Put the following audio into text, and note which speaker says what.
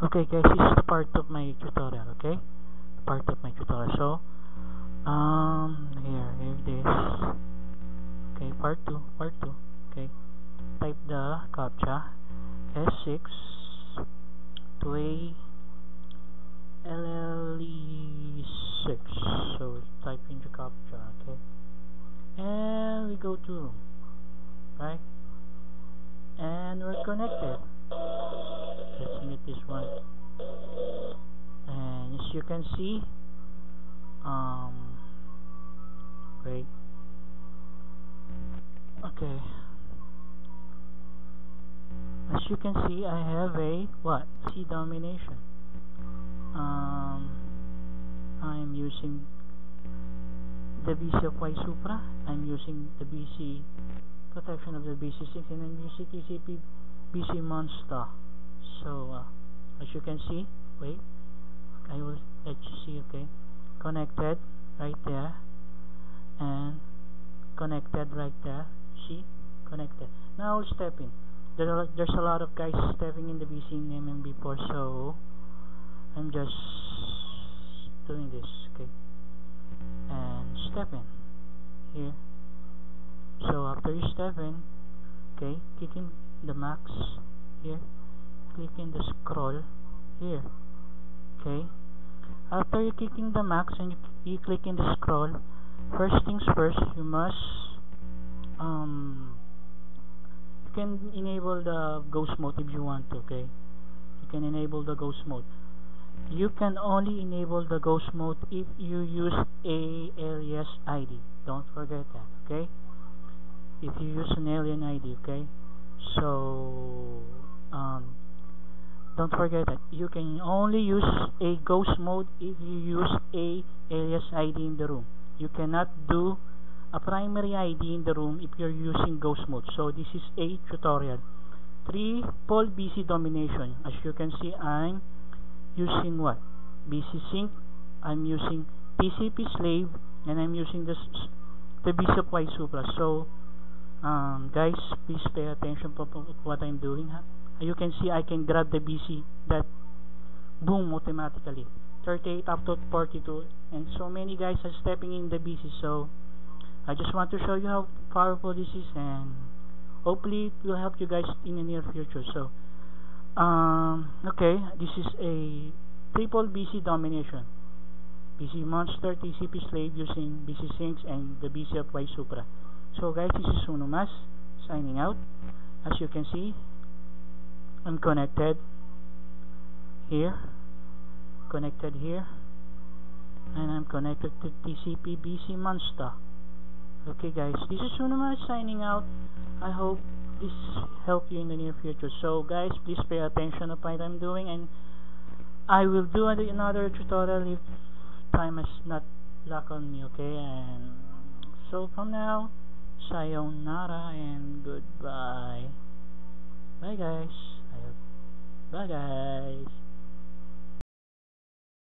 Speaker 1: Okay guys, this is the part of my tutorial, okay? Part of my tutorial. So, here it is. Okay, part 2, okay? Type the CAPTCHA S6 2A LLE6. So, type in the CAPTCHA, okay? And we go to room, right? And we're connected. Let's meet this one. And as you can see, wait. Okay. As you can see, I have a what? C domination. I'm using the BC of Y Supra. I'm using the BC protection of the BC6, and I'm using TCP BC Monster. So as you can see, wait, I will let you see. Okay, connected right there and connected right there. See, connected. Now I'll step in. There's a lot of guys stepping in the BC in MMB4, so I'm just doing this. Okay, and step in here. So after you step in, okay, clicking the max here, clicking the scroll here. Okay, after you clicking the max and you clicking the scroll, first things first, you must you can enable the ghost mode if you want to. Okay, you can enable the ghost mode. You can only enable the ghost mode if you use alias ID. Don't forget that. Okay, if you use an alien ID. Okay, so don't forget that you can only use a ghost mode if you use a alias ID in the room. You cannot do a primary ID in the room if you're using ghost mode. So this is a tutorial. Triple BC domination. As you can see, I'm using what? BC sync. I'm using TCP slave, and I'm using the BC of Y Supra. So guys, please pay attention to what I'm doing. You can see I can grab the BC that boom automatically 38 up to 42, and so many guys are stepping in the BC. So I just want to show you how powerful this is, and hopefully it will help you guys in the near future. So okay, this is a triple BC domination. BC Monster, TCP slave using BC syncs and the BC of Y Supra. So guys, this is Unomas signing out. As you can see, I'm connected here, and I'm connected to TCP BC Monster. Okay guys, this is Unomas signing out. I hope this help you in the near future. So guys, please pay attention to what I'm doing, and I will do another tutorial if time has not luck on me. Okay, and so from now, sayonara and goodbye. Bye guys. Bye guys.